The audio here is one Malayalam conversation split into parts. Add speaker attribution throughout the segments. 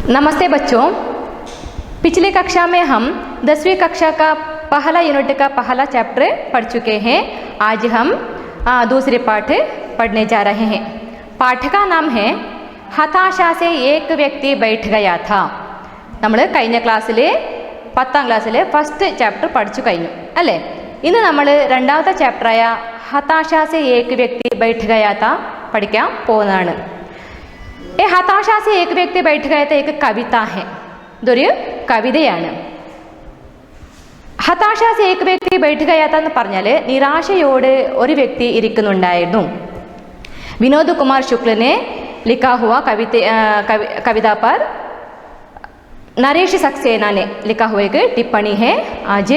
Speaker 1: नमस्ते बच्चों, पिछली कक्षा में हम 10वीं कक्षा का पहला यूनिट का पहला चैप्टर पढ़ चुके हैं। आज हम दूसरे पाठ पढ़ने जा रहे हैं। पाठ का नाम है हताशा से एक व्यक्ति बैठ गया था। നമ്മൾ കഴിഞ്ഞ ക്ലാസ്സിൽ 10ാം ക്ലാസ്സിലെ ഫസ്റ്റ് ചാപ്റ്റർ പഠിച്ചു കഴിഞ്ഞു അല്ലേ? ഇന്ന് നമ്മൾ രണ്ടാമത്തെ ചാപ്റ്ററായ हताशा से एक व्यक्ति बैठ गया था പഠിക്കാൻ പോകുന്നതാണ്। ये हताशा से एक व्यक्ति बैठ गया था एक कविता है, ഇതൊരു കവിതയാണ്। ഹതാശ സെ ഏക് വ്യക്തി ബൈഠ് ഗയാ താ എന്ന് പറഞ്ഞാൽ നിരാശയോട് ഒരു വ്യക്തി ഇരിക്കുന്നുണ്ടായിരുന്നു। विनोद कुमार शुक्ल ने लिखा हुआ कविता पर नरेश सक्सेना ने लिखा हुआ एक टिप्पणी है, आज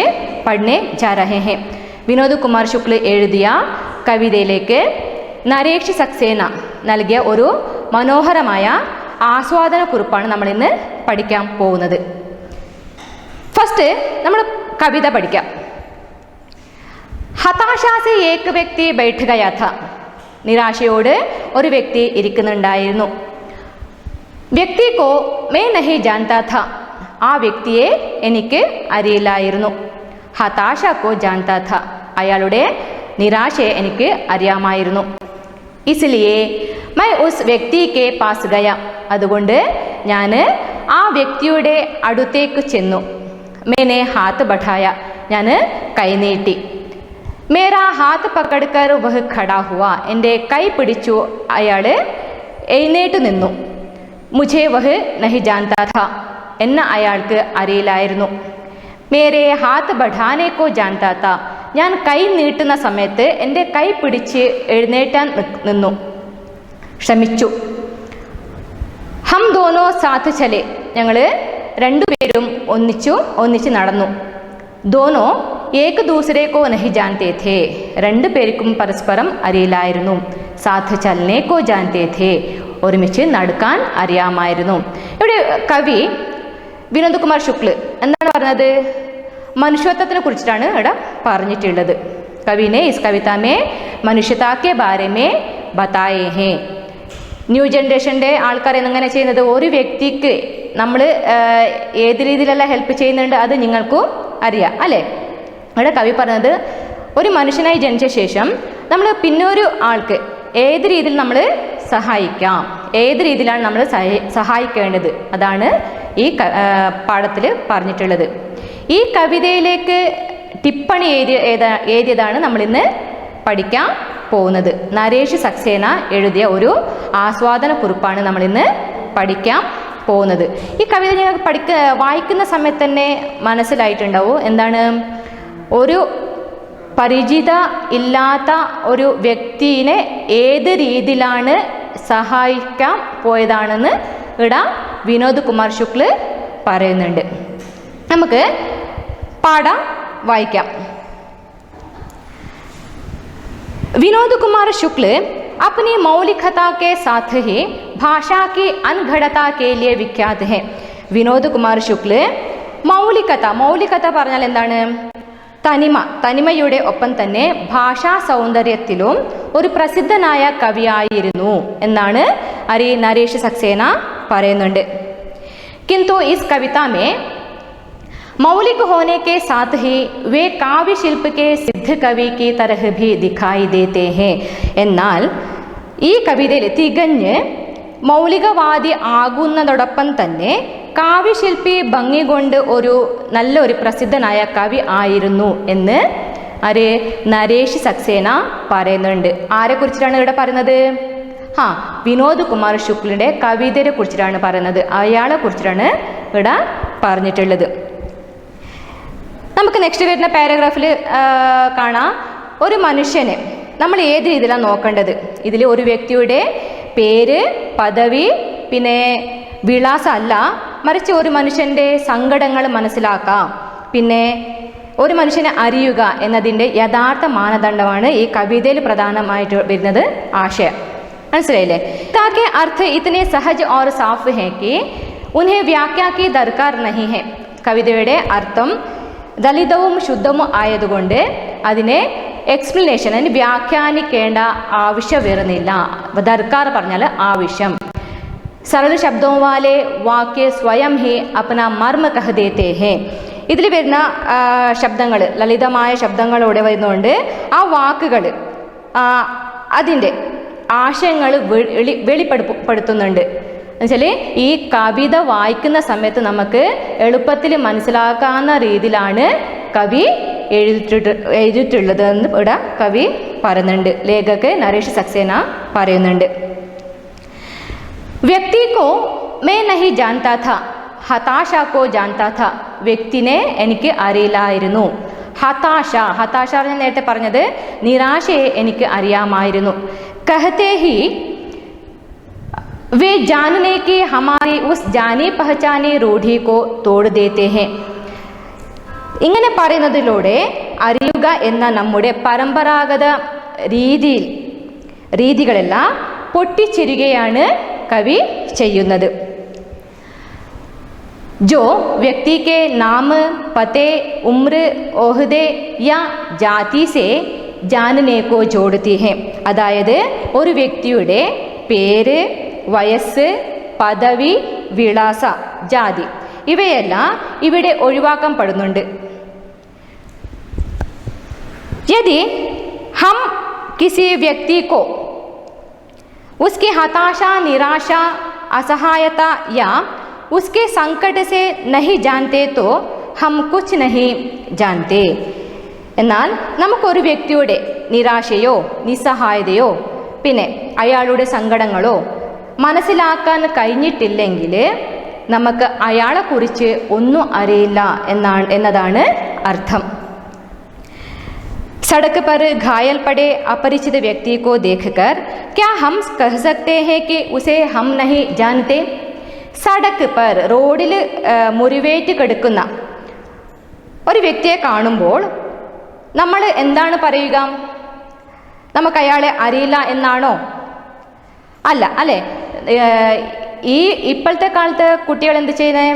Speaker 1: पढ़ने जा रहे हैं। विनोद कुमार शुक्ल എഴുതിയ കവിതയിലേക്ക് നരേഷ് സക്സേന നൽകിയ ഒരു മനോഹരമായ ആസ്വാദന കുറിപ്പാണ് നമ്മൾ ഇന്ന് പഠിക്കാൻ പോകുന്നത്। ഫസ്റ്റ് നമ്മൾ കവിത പഠിക്കാം। ഹതാശാ സെ ഏക് വ്യക്തി ബൈഠ് ഗയാ था, നിരാശയോട് ഒരു വ്യക്തി ഇരിക്കുന്നുണ്ടായിരുന്നു। വ്യക്തി കോ മേ നഹി ജാൻതാ था, ആ വ്യക്തിയെ എനിക്ക് അറിയില്ലായിരുന്നു। ഹതാശ കോ ജാൻതാ था, അയാളുടെ നിരാശയെ എനിക്ക് അറിയാമായിരുന്നു। इसलिए मैं उस व्यक्ति के पास गया, അതുകൊണ്ട് ഞാൻ ആ വ്യക്തിയുടെ അടുത്തേക്ക് ചെന്നു। मैंने हाथ बढ़ाया, ഞാൻ കൈനീട്ടി। मेरा हाथ पकड़कर वह खड़ा हुआ, എൻ്റെ കൈ പിടിച്ചു അയാൾ എഴുന്നേറ്റ് നിന്നു। मुझे वह नहीं जानता था, എന്നെ അയാൾക്ക് അറിയില്ലായിരുന്നു। मेरे हाथ बढ़ाने को जानता था, ഞാൻ കൈ നീട്ടുന്ന സമയത്ത് എൻ്റെ കൈ പിടിച്ച് എഴുന്നേറ്റാൻ നിന്നു, ശ്രമിച്ചു। ഹം ദോനോ സാത്ത് ചലെ, ഞങ്ങൾ രണ്ടുപേരും ഒന്നിച്ച് നടന്നു। ദോനോ ഏക് ദൂസരെ കോ നഹി ജാൻതേ ഥേ, രണ്ടുപേർക്കും പരസ്പരം അറിയില്ലായിരുന്നു। സാത്ത് ചലനെ കോ ജാൻതേ ഥേ, ഒരുമിച്ച് നടക്കാൻ അറിയാമായിരുന്നു। ഇവിടെ കവി വിനോദ് കുമാർ ശുക്ല എന്താണ് പറഞ്ഞത്? മനുഷ്യത്വത്തിനെ കുറിച്ചിട്ടാണ് ഇവിടെ പറഞ്ഞിട്ടുള്ളത്। കവിനെ ഇസ് കവിത മേ മനുഷ്യത കെ ബാരെ മേ ബതായേ ഹേ। ന്യൂ ജനറേഷൻ്റെ ആൾക്കാർ എങ്ങനെ ചെയ്യുന്നത്, ഒരു വ്യക്തിക്ക് നമ്മൾ ഏത് രീതിയിലല്ല ഹെൽപ്പ് ചെയ്യുന്നുണ്ട് അത് നിങ്ങൾക്കും അറിയാം അല്ലേ? ഇവിടെ കവി പറഞ്ഞത് ഒരു മനുഷ്യനായി ജനിച്ച ശേഷം നമ്മൾ പിന്നൊരു ആൾക്ക് ഏത് രീതിയിൽ നമ്മൾ സഹായിക്കാം, ഏത് രീതിയിലാണ് നമ്മൾ സഹായിക്കേണ്ടത്, അതാണ് ഈ പാഠത്തിൽ പറഞ്ഞിട്ടുള്ളത്। ഈ കവിതയിലേക്ക് ടിപ്പണി എഴുതിയതാണ് നമ്മളിന്ന് പഠിക്കാൻ പോകുന്നത്। നരേഷ് സക്സേന എഴുതിയ ഒരു ആസ്വാദന കുറിപ്പാണ് നമ്മളിന്ന് പഠിക്കാൻ പോകുന്നത്। ഈ കവിത ഞങ്ങൾക്ക് വായിക്കുന്ന സമയത്ത് തന്നെ മനസ്സിലായിട്ടുണ്ടാവും എന്താണ്, ഒരു പരിചിത ഇല്ലാത്ത ഒരു വ്യക്തിയെ ഏത് രീതിയിലാണ് സഹായിക്കാൻ പോയതാണെന്ന് ഇവിടെ വിനോദ് കുമാർ ശുക്ല പറയുന്നുണ്ട്। നമുക്ക് പാഠം വായിക്കാം। विनोद कुमार शुक्ल अपनी मौलिकता के साथ ही भाषा की अनघड़ता के लिए विख्यात है। विनोद कुमार शुक्ल മൗലികത പറഞ്ഞാൽ എന്താണ്? തനിമയുടെ ഒപ്പം തന്നെ ഭാഷാ സൗന്ദര്യത്തിലും ഒരു പ്രസിദ്ധനായ കവിയായിരുന്നു എന്നാണ് നരേഷ് സക്സേന പറയുന്നുണ്ട്। किंतु इस कविता में मौलिक होने के साथ ही वे काव्य शिल्प के सिद्ध कवि की तरह भी दिखाई देते हैं। എന്നാൽ ഈ കവിതയിൽ തികഞ്ഞ് മൗലികവാദി ആകുന്നതോടൊപ്പം തന്നെ കാവ്യശില്പി ഭംഗി കൊണ്ട് നല്ലൊരു പ്രസിദ്ധനായ കവി ആയിരുന്നു എന്ന് നരേഷ് സക്സേന പറയുന്നുണ്ട്। ആരെക്കുറിച്ചിട്ടാണ് ഇവിടെ പറയുന്നത്? വിനോദ് കുമാർ ശുക്ലിൻ്റെ കവിതയെ കുറിച്ചിട്ടാണ് പറയുന്നത്, അയാളെ കുറിച്ചിട്ടാണ് ഇവിടെ പറഞ്ഞിട്ടുള്ളത്। നമുക്ക് നെക്സ്റ്റ് വരുന്ന പാരഗ്രാഫിൽ കാണാം, ഒരു മനുഷ്യനെ നമ്മൾ ഏത് രീതിയിലാണ് നോക്കേണ്ടത്. ഇതിൽ ഒരു വ്യക്തിയുടെ പേര്, പദവി, പിന്നെ വിലാസം അല്ല, മറിച്ച് ഒരു മനുഷ്യൻ്റെ സങ്കടങ്ങൾ മനസ്സിലാക്കാം, പിന്നെ ഒരു മനുഷ്യനെ അറിയുക എന്നതിൻ്റെ യഥാർത്ഥ മാനദണ്ഡമാണ് ഈ കവിതയിൽ പ്രധാനമായിട്ട് വരുന്നത് ആശയം। മനസ്സിലായില്ലേ? താക്കെ അർത്ഥ ഇതനെ സഹജ് ഓർ സാഫ് ഹെ കി ഉൻഹെ വ്യാഖ്യാ കി ദർക്കാർ നഹി ഹെ, കവിതയുടെ അർത്ഥം ദളിതവും ശുദ്ധവും ആയതുകൊണ്ട് അതിനെ എക്സ്പ്ലനേഷൻ, അതിന് വ്യാഖ്യാനിക്കേണ്ട ആവശ്യം വരുന്നില്ല। ദർക്കാർ പറഞ്ഞാൽ ആവശ്യം, सरल शब्दों वाले वाक्य स्वयं ही अपना मर्म कह देते हैं. ഇതിൽ വരുന്ന ശബ്ദങ്ങൾ ലളിതമായ ശബ്ദങ്ങളോടെ വരുന്നുണ്ട്. ആ വാക്കുകൾ അതിൻ്റെ ആശയങ്ങൾ വെളിപ്പെടുത്തുന്നുണ്ട്. എന്നുവെച്ചാൽ ഈ കവിത വായിക്കുന്ന സമയത്ത് നമുക്ക് എളുപ്പത്തിൽ മനസ്സിലാക്കാവുന്ന രീതിയിലാണ് കവി എഴുതിയിട്ടുള്ളത് എന്ന് ഇവിടെ കവി പറയുന്നുണ്ട്. ലേഖക് നരേഷ് സക്സേന പറയുന്നുണ്ട്. വ്യക്തി കോ മേ നഹി ജാൻതാ ഥാ, ഹതാശ കോ ജാൻതാ ഥാ. വ്യക്തിനെ എനിക്ക് അറിയില്ലായിരുന്നു. ഹതാശ, ഹതാശ ഞാൻ നേരത്തെ പറഞ്ഞത് നിരാശയെ എനിക്ക് അറിയാമായിരുന്നു. കഹത്തെ ഹി वे जानने की हमारी उस जानी पहचानी रूढ़ी को तोड़ देते हैं. ഇങ്ങനെ പറയുന്നതിലൂടെ അറിയുക എന്ന നമ്മുടെ പരമ്പരാഗത രീതികളെല്ലാം പൊട്ടിച്ചെരിയുകയാണ് കവി ചെയ്യുന്നത്. जो व्यक्ति के नाम, पते, उम्र, ओहदे या जाति से जानने को जोड़ती है. അതായത് ഒരു വ്യക്തിയുടെ പേര്, വയസ്സ്, പദവി, വിളാസ, ജാതി ഇവയെല്ലാം ഇവിടെ ഒഴിവാക്കപ്പെടുന്നുണ്ട്. यदि हम किसी व्यक्ति को उसकी हताशा, निराशा, असहायता या उसके संकट से नहीं जानते तो हम कुछ नहीं जानते. എന്നാൽ നമുക്കൊരു വ്യക്തിയുടെ നിരാശയോ നിസ്സഹായതയോ പിന്നെ അയാളുടെ സങ്കടങ്ങളോ മനസ്സിലാക്കാൻ കഴിഞ്ഞിട്ടില്ലെങ്കിൽ നമുക്ക് അയാളെക്കുറിച്ച് ഒന്നും അറിയില്ല എന്നതാണ് അർത്ഥം. सड़क पर घायल पड़े अपरिचित व्यक्ति को देखकर क्या हम कह सकते हैं कि उसे हम नहीं जानते? സടക്ക് പർ, റോഡിൽ മുറിവേറ്റ് കിടക്കുന്ന ഒരു വ്യക്തിയെ കാണുമ്പോൾ നമ്മൾ എന്താണ് പറയുക? നമുക്ക് അയാളെ അറിയില്ല എന്നാണോ? അല്ല, അല്ലേ? ഇപ്പോഴത്തെ കാലത്ത് കുട്ടികൾ എന്ത് ചെയ്യുന്നത്?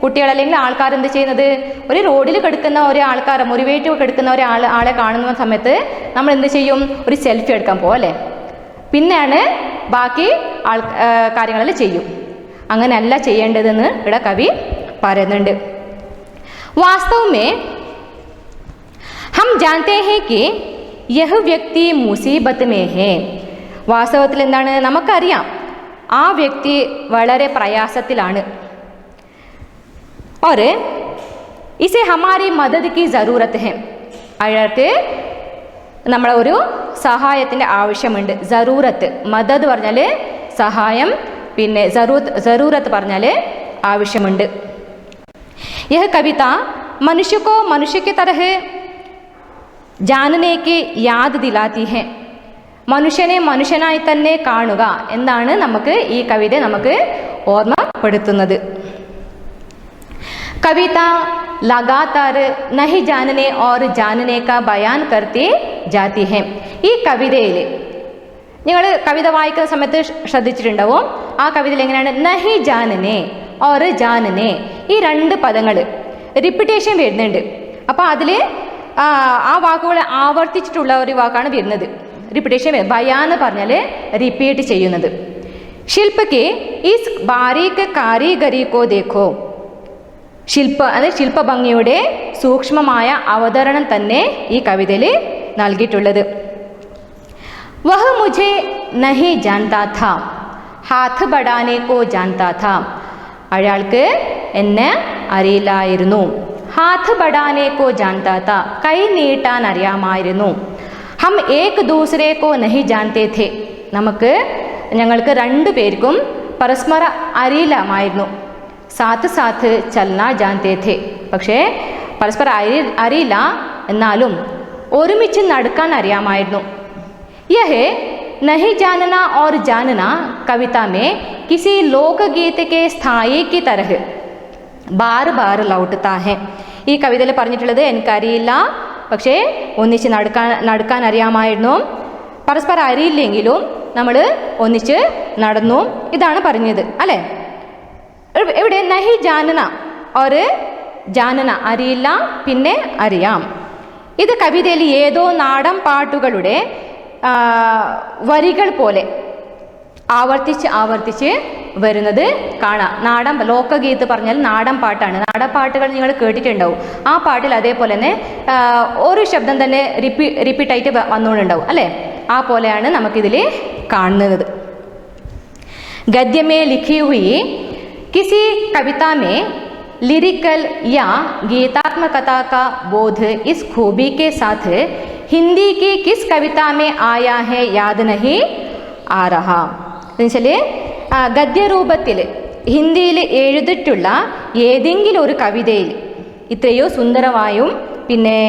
Speaker 1: കുട്ടികൾ അല്ലെങ്കിൽ ആൾക്കാർ എന്ത് ചെയ്യുന്നത്? ഒരു റോഡിൽ കിടക്കുന്ന ഒരാൾക്കാർ, മുറിവേറ്റ് കിടക്കുന്ന ആളെ കാണുന്ന സമയത്ത് നമ്മൾ എന്ത് ചെയ്യും? ഒരു സെൽഫി എടുക്കാൻ പോകും, അല്ലേ? പിന്നെയാണ് ബാക്കി കാര്യങ്ങളിൽ ചെയ്യും. അങ്ങനെയല്ല ചെയ്യേണ്ടതെന്ന് ഇവിടെ കവി പറയുന്നുണ്ട്. വാസ്തവ में हम जानते हैं कि यह व्यक्ति मुसीबत में है. വാസ്തവത്തിൽ എന്താണ്? നമുക്കറിയാം ആ വ്യക്തി വളരെ പ്രയാസത്തിലാണ്. और इसे हमारी मदद की ज़रूरत है. അയാൾക്ക് നമ്മളെ ഒരു സഹായത്തിൻ്റെ ആവശ്യമുണ്ട്. ജറൂറത്ത്, മദദ് പറഞ്ഞാൽ സഹായം, പിന്നെ ജറൂറത്ത് പറഞ്ഞാൽ ആവശ്യമുണ്ട്. यह कविता मनुष्य को मनुष्य की तरह जानने की याद दिलाती है. മനുഷ്യനെ മനുഷ്യനായി തന്നെ കാണുക എന്നാണ് നമുക്ക് ഈ കവിത നമുക്ക് ഓർമ്മപ്പെടുത്തുന്നത്. कविता लगातार नहीं जानने और जानने का बयान करती जाती है. ഈ കവിതയിൽ നിങ്ങൾ കവിത വായിക്കുന്ന സമയത്ത് ശ്രദ്ധിച്ചിട്ടുണ്ടാവും. ആ കവിതയിൽ എങ്ങനെയാണ് നഹി ജാനനെ ഓർ ജാനനെ, ഈ രണ്ട് പദങ്ങൾ റിപ്പീറ്റേഷൻ വരുന്നുണ്ട്. അപ്പോൾ അതിൽ ആ വാക്കുകൾ ആവർത്തിച്ചിട്ടുള്ള ഒരു വാക്കാണ് വരുന്നത്. റിപ്പീറ്റേഷൻ ബയാന്ന് പറഞ്ഞാൽ റിപ്പീറ്റ് ചെയ്യുന്നത്. ശില്പക്ക് ഈസ് ബാരീക്ക് കാരീഗരി കോ ദേഖോ. ശില്പഭംഗിയുടെ സൂക്ഷ്മമായ അവതരണം തന്നെ ഈ കവിതയിൽ നൽകിയിട്ടുള്ളത്. വഹ് മുझे नहीं जानता था, ഹാത്ത് ബഡാനെ കോ ജാൻതാ ഥാ. അയാൾക്ക് എന്നെ അറിയില്ലായിരുന്നു. ഹാത്ത് ബഡാനെ കോ ജാൻതാ ഥാ, കൈ നീട്ടാൻ അറിയാമായിരുന്നു. ഹം ഏക് ദൂസരെ കോ നഹി ജാൻതേ ഥേ, ഞങ്ങൾക്ക് രണ്ടു പേർക്കും പരസ്പരം അറിയില്ലാമായിരുന്നു. സാത്ത് സാത്ത് ചലന ജാൻതേ ഥേ, പക്ഷേ പരസ്പരം അറിയില്ല, എന്നാലും ഒരുമിച്ച് നടക്കാൻ അറിയാമായിരുന്നു. യഹ് നഹി ജാനന और जानना कविता में किसी लोकगीत के स्थाई की तरह बार बार लौटता है. ഈ കവിതയിൽ പറഞ്ഞിട്ടുള്ളത് എനിക്കറിയില്ല, പക്ഷേ ഒന്നിച്ച് നടക്കാൻ അറിയാമായിരുന്നു. പരസ്പരം അറിയില്ലെങ്കിലും നമ്മൾ ഒന്നിച്ച് നടന്നു, ഇതാണ് പറഞ്ഞത്, അല്ലേ? ഇവിടെ നഹി ജാനന और ജാനന, അറിയില്ല പിന്നെ അറിയാം. ഇത് കവിതയിൽ ഏതോ നാടൻ പാട്ടുകളുടെ വരികൾ പോലെ ആവർത്തിച്ച് വരുന്നത് കാണാം. നാടൻ ലോകഗീത് പറഞ്ഞാൽ നാടൻ പാട്ടാണ്. നാടൻ പാട്ടുകൾ നിങ്ങൾ കേട്ടിട്ടുണ്ടാവും. ആ പാട്ടിൽ അതേപോലെ തന്നെ ഒരു ശബ്ദം തന്നെ റിപ്പീറ്റായിട്ട് വന്നുകൊണ്ടുണ്ടാവും അല്ലേ? ആ പോലെയാണ് നമുക്കിതിൽ കാണുന്നത്. गद्य में लिखी हुई किसी कविता में लिरिकल या गीतात्मकता का बोध इस खूबी के साथ हिंदी की किस कविता में आया है याद नहीं आ रहा. എന്നുവെച്ചാൽ ഗദ്യരൂപത്തിൽ ഹിന്ദിയിൽ എഴുതിയിട്ടുള്ള ഏതെങ്കിലും ഒരു കവിതയിൽ ഇത്രയോ സുന്ദരമായും പിന്നെ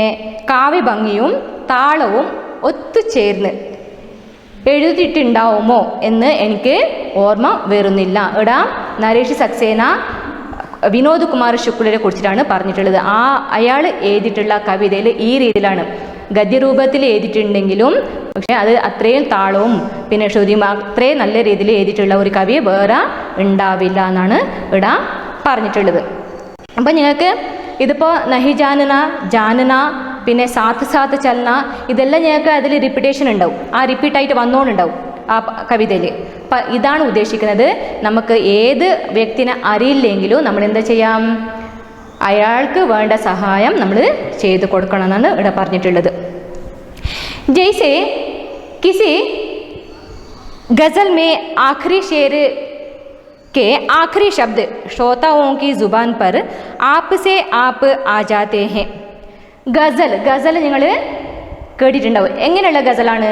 Speaker 1: കാവ്യഭംഗിയും താളവും ഒത്തുചേർന്ന് എഴുതിയിട്ടുണ്ടാവുമോ എന്ന് എനിക്ക് ഓർമ്മ വരുന്നില്ല. ഇവിടെ നരേഷ് സക്സേന വിനോദ് കുമാർ ശുക്ലരെ കുറിച്ചിട്ടാണ് പറഞ്ഞിട്ടുള്ളത്. അയാൾ എഴുതിയിട്ടുള്ള കവിതയിൽ ഈ രീതിയിലാണ്. ഗദ്യരൂപത്തിൽ എഴുതിയിട്ടുണ്ടെങ്കിലും പക്ഷെ അത് അത്രയും താളവും പിന്നെ ശ്രുതിയും അത്രയും നല്ല രീതിയിൽ എഴുതിയിട്ടുള്ള ഒരു കവി വേറെ ഉണ്ടാവില്ല എന്നാണ് ഇവിടെ പറഞ്ഞിട്ടുള്ളത്. അപ്പം നിങ്ങൾക്ക് ഇതിപ്പോൾ നഹി ജാനന, ജാനന, പിന്നെ സാത്ത് സാത്ത് ചലന, ഇതെല്ലാം ഞങ്ങൾക്ക് അതിൽ റിപ്പീറ്റേഷൻ ഉണ്ടാവും. ആ റിപ്പീറ്റായിട്ട് വന്നുകൊണ്ടുണ്ടാവും ആ കവിതയിൽ. അപ്പം ഇതാണ് ഉദ്ദേശിക്കുന്നത്. നമുക്ക് ഏത് വ്യക്തിനെ അറിയില്ലെങ്കിലും നമ്മൾ എന്താ ചെയ്യാം, അയാൾക്ക് വേണ്ട സഹായം നമ്മൾ ചെയ്തു കൊടുക്കണം എന്നാണ് ഇവിടെ പറഞ്ഞിട്ടുള്ളത്. ജയ്സെ കിസി ഗസൽ മേ ആഖിരി ഷേർ के आखिरी शब्द श्रोताओं की जुबान पर आप से आप आ जाते हैं. ഗസൽ നിങ്ങൾ കേട്ടിട്ടുണ്ടാവും. എങ്ങനെയുള്ള ഗസലാണ്?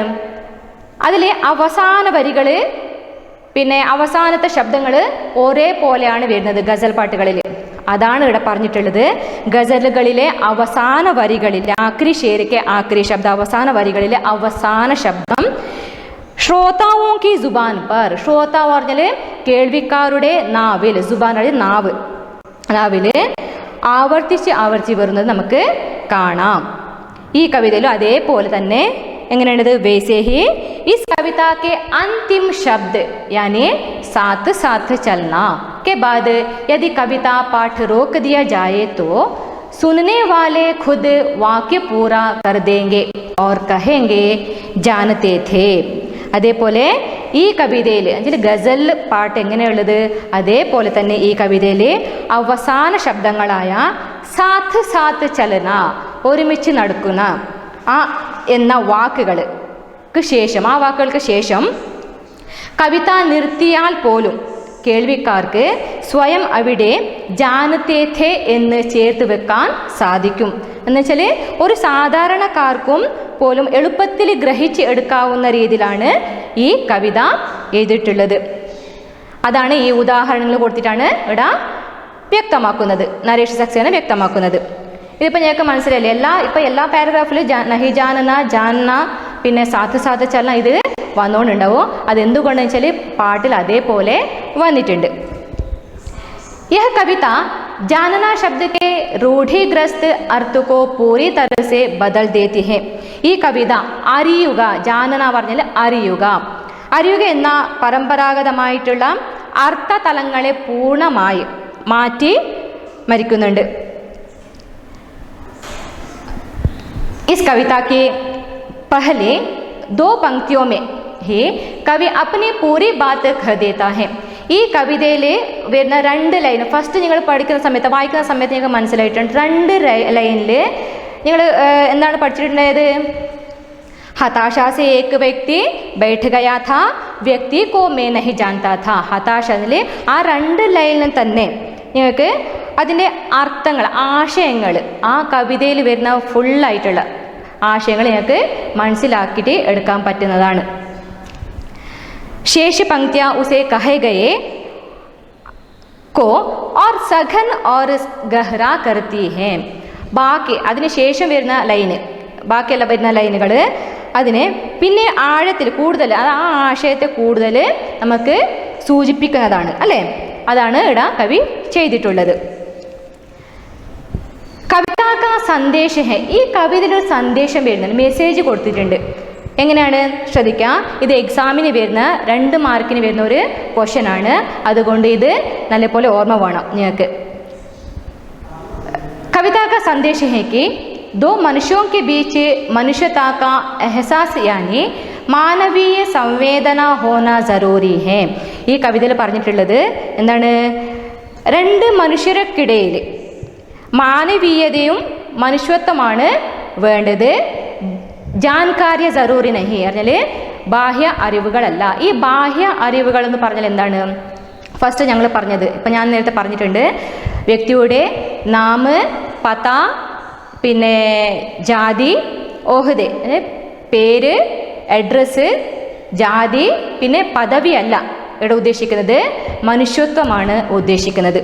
Speaker 1: അതിൽ അവസാന വരികൾ പിന്നെ അവസാനത്തെ ശബ്ദങ്ങൾ ഒരേപോലെയാണ് വരുന്നത് ഗസൽ പാട്ടുകളിൽ. അതാണ് ഇവിടെ പറഞ്ഞിട്ടുള്ളത്. ഗസലുകളിലെ അവസാന വരികളിൽ ആഖിരി ഷേരിക്ക് ആഖിരി ശബ്ദം, അവസാന വരികളിലെ അവസാന ശബ്ദം ശ്രോതാവും കി ജുബാൻ പർ, ശ്രോതാവ് പറഞ്ഞാൽ കേൾവിക്കാരുടെ നാവിൽ, ജുബാൻ നാവിൽ ആവർത്തിച്ച് വരുന്നത് നമുക്ക് കാണാം. ഈ കവിതയിലും അതേപോലെ തന്നെ എങ്ങനെയുള്ളത്? വൈസേ ഹി ഇസ് കവിത के अंतिम शब्द यानी साथ साथ चलना के बाद यदि कविता पाठ रोक दिया जाए तो सुनने वाले खुद वाक्य पूरा कर देंगे और कहेंगे जानते थे. അതേപോലെ ഈ കവിതയിൽ അതിൽ ഗസൽ പാട്ട് എങ്ങനെയുള്ളത് അതേപോലെ തന്നെ ഈ കവിതയിൽ അവസാന ശബ്ദങ്ങളായ സാത്ത് സാത്ത് ചലന, ഒരുമിച്ച് നടക്കുന്ന ആ എന്ന വാക്കുകൾക്ക് ശേഷം, ആ വാക്കുകൾക്ക് ശേഷം കവിത നിർത്തിയാൽ പോലും കേൾവിക്കാർക്ക് സ്വയം അവിടെ ജാനത്തെ എന്ന് ചേർത്ത് വെക്കാൻ സാധിക്കും. എന്നുവെച്ചാൽ ഒരു സാധാരണക്കാർക്കും പോലും എളുപ്പത്തിൽ ഗ്രഹിച്ച് എടുക്കാവുന്ന രീതിയിലാണ് ഈ കവിത എഴുതിയിട്ടുള്ളത്. അതാണ് ഈ ഉദാഹരണങ്ങൾ കൊടുത്തിട്ടാണ് ഇവിടെ വ്യക്തമാക്കുന്നത്, നരേഷ് സക്സേന വ്യക്തമാക്കുന്നത്. ഇതിപ്പോൾ ഞങ്ങൾക്ക് മനസ്സിലായില്ലേ? എല്ലാ പാരഗ്രാഫിലും നഹി ജാനന, ജാനന, പിന്നെ സാത്ത് സാത്ത് ചലന ഇത് വന്നുകൊണ്ടുണ്ടാവും. അതെന്തുകൊണ്ടെന്ന് വെച്ചാൽ പാട്ടിൽ അതേപോലെ വന്നിട്ടുണ്ട്. यह कविता जानना शब्द के रूढ़िग्रस्त अर्थ को पूरी तरह से बदल देती है. ഈ കവിത അറിയുക, ജാനന പറഞ്ഞാൽ അറിയുക എന്ന പരമ്പരാഗതമായിട്ടുള്ള അർത്ഥതലങ്ങളെ പൂർണ്ണമായി മാറ്റി മരിക്കുന്നുണ്ട്. इस कविता के पहले 2 पंक्तियों में ही कवि अपनी पूरी बात कह देता है. ഈ കവിതയിൽ വരുന്ന 2 ലൈൻ ഫസ്റ്റ് നിങ്ങൾ വായിക്കുന്ന സമയത്ത് നിങ്ങൾക്ക് മനസ്സിലായിട്ടുണ്ട്. 2 ലൈനിൽ നിങ്ങൾ എന്താണ് പഠിച്ചിട്ടുണ്ടായത്? हताशा से एक व्यक्ति बैठ गया था, व्यक्ति को मैं नहीं जानता था. ഹതാശയിൽ ആ 2 ലൈനിൽ തന്നെ നിങ്ങൾക്ക് അതിൻ്റെ അർത്ഥങ്ങൾ, ആശയങ്ങൾ, ആ കവിതയിൽ വരുന്ന ഫുള്ളായിട്ടുള്ള ആശയങ്ങൾ നിങ്ങൾക്ക് മനസ്സിലാക്കിയിട്ട് എടുക്കാൻ പറ്റുന്നതാണ്. शेष पंक्तियाँ उसे कहे गए को और सघन और गहरा करती हैं. ബാക്കി അതിന് ശേഷം വരുന്ന ലൈന്, ബാക്കിയെല്ലാം വരുന്ന ലൈനുകൾ അതിനെ പിന്നെ ആഴത്തിൽ കൂടുതൽ, അത് ആ ആശയത്തെ കൂടുതൽ നമുക്ക് സൂചിപ്പിക്കുന്നതാണ് അല്ലേ? അതാണ് ഇവിടെ കവി ചെയ്തിട്ടുള്ളത്. കവിതാക്ക സന്ദേശം ഹെ, ഈ കവിതയിലൊരു സന്ദേശം വരുന്നുണ്ട്, മെസ്സേജ് കൊടുത്തിട്ടുണ്ട്. എങ്ങനെയാണ് ശ്രദ്ധിക്കുക. ഇത് എക്സാമിന് വരുന്ന 2 മാർക്കിന് വരുന്ന ഒരു ക്വസ്റ്റ്യൻ ആണ്. അതുകൊണ്ട് ഇത് നല്ലപോലെ ഓർമ്മ വേണം നിങ്ങൾക്ക്. कविता का संदेश है कि 2 मनुष्यों के बीच मनुष्यता का एहसास यानी मानवीय संवेदना होना ज़रूरी है. ഈ കവിതയിൽ പറഞ്ഞിട്ടുള്ളത് എന്താണ്? രണ്ട് മനുഷ്യർക്കിടയിൽ മാനവീയതയും മനുഷ്യത്വമാണ് വേണ്ടത്. ജാൻകാര്യ ജറൂറി നഹി പറഞ്ഞാൽ ബാഹ്യ അറിവുകളല്ല. ഈ ബാഹ്യ അറിവുകൾ എന്ന് പറഞ്ഞാൽ എന്താണ്? ഫസ്റ്റ് ഞങ്ങൾ പറഞ്ഞത്, ഇപ്പം ഞാൻ നേരത്തെ പറഞ്ഞിട്ടുണ്ട്, വ്യക്തിയുടെ നാമ്, പത, പിന്നെ ജാതി, ഓഹദെ പേര്, അഡ്രസ്സ്, ജാതി, പിന്നെ പദവി അല്ല ഇവിടെ ഉദ്ദേശിക്കുന്നത്, മനുഷ്യത്വമാണ് ഉദ്ദേശിക്കുന്നത്.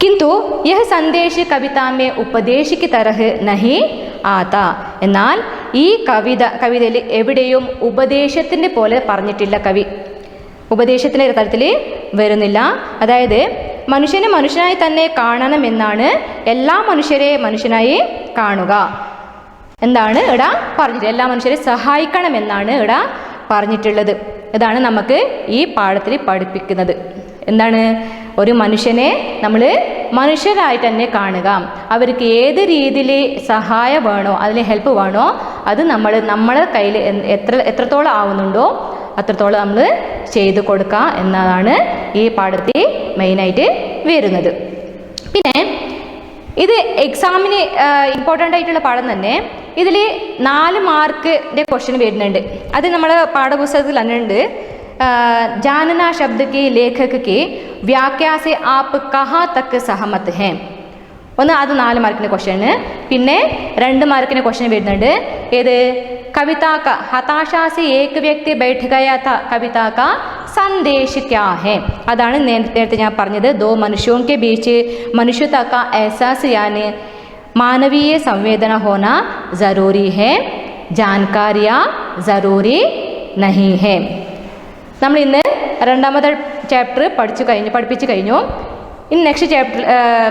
Speaker 1: किंतु यह संदेश कविता में उपदेश की तरह नहीं आता. എന്നാൽ ഈ കവിതയിൽ എവിടെയും ഉപദേശത്തിൻ്റെ പോലെ പറഞ്ഞിട്ടില്ല. കവി ഉപദേശത്തിൻ്റെ തരത്തിൽ വരുന്നില്ല. അതായത് മനുഷ്യനെ മനുഷ്യനായി തന്നെ കാണണമെന്നാണ്, എല്ലാ മനുഷ്യരെ മനുഷ്യനായി കാണുക എന്താണ് ഇവിടെ പറഞ്ഞിട്ടുള്ളത്. എല്ലാ മനുഷ്യരെ സഹായിക്കണമെന്നാണ് ഇവിടെ പറഞ്ഞിട്ടുള്ളത്. ഇതാണ് നമുക്ക് ഈ പാഠത്തിൽ പഠിപ്പിക്കുന്നത്. എന്താണ്? ഒരു മനുഷ്യനെ നമ്മൾ മനുഷ്യരായിട്ട് തന്നെ കാണുക. അവർക്ക് ഏത് രീതിയിൽ സഹായം വേണോ, അതിൽ ഹെൽപ്പ് വേണോ, അത് നമ്മളെ കയ്യിൽ എത്രത്തോളം ആവുന്നുണ്ടോ അത്രത്തോളം നമ്മൾ ചെയ്തു കൊടുക്കുക എന്നതാണ് ഈ പാഠത്തിൽ മെയിനായിട്ട് വരുന്നത്. പിന്നെ ഇത് എക്സാമിന് ഇമ്പോർട്ടൻ്റ് ആയിട്ടുള്ള പാഠം തന്നെ. ഇതിൽ 4 മാർക്കിൻ്റെ ക്വസ്റ്റ്യൻ വരുന്നുണ്ട്. അത് നമ്മുടെ പാഠപുസ്തകത്തിൽ തന്നെ ഉണ്ട്. जानना शब्द की लेखक की व्याख्या से आप कहाँ तक सहमत हैं? ഒന്ന് അത് 4 മാർക്കിൻ്റെ ക്വസ്റ്റ്യന്. പിന്നെ 2 മാർക്കിൻ്റെ ക്വസ്റ്റ്യൻ വരുന്നുണ്ട്. ഏത്? कविता का हताशा से एक व्यक्ति बैठ गया था, कविता का संदेश क्या है? അതാണ് നേരത്തെ ഞാൻ പറഞ്ഞത്. दो मनुष्यों के बीच मनुष्यता का एहसास यानी मानवीय संवेदना होना ज़रूरी है, जानकारियाँ ज़रूरी नहीं है. നമ്മൾ ഇന്ന് 2ാമത്തെ ചാപ്റ്റർ പഠിപ്പിച്ചു കഴിഞ്ഞു. ഇനി നെക്സ്റ്റ്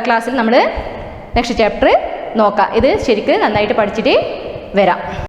Speaker 1: ക്ലാസ്സിൽ നമ്മൾ നെക്സ്റ്റ് ചാപ്റ്റർ നോക്കാം. ഇത് ശരിക്കും നന്നായിട്ട് പഠിച്ചിട്ട് വരാം.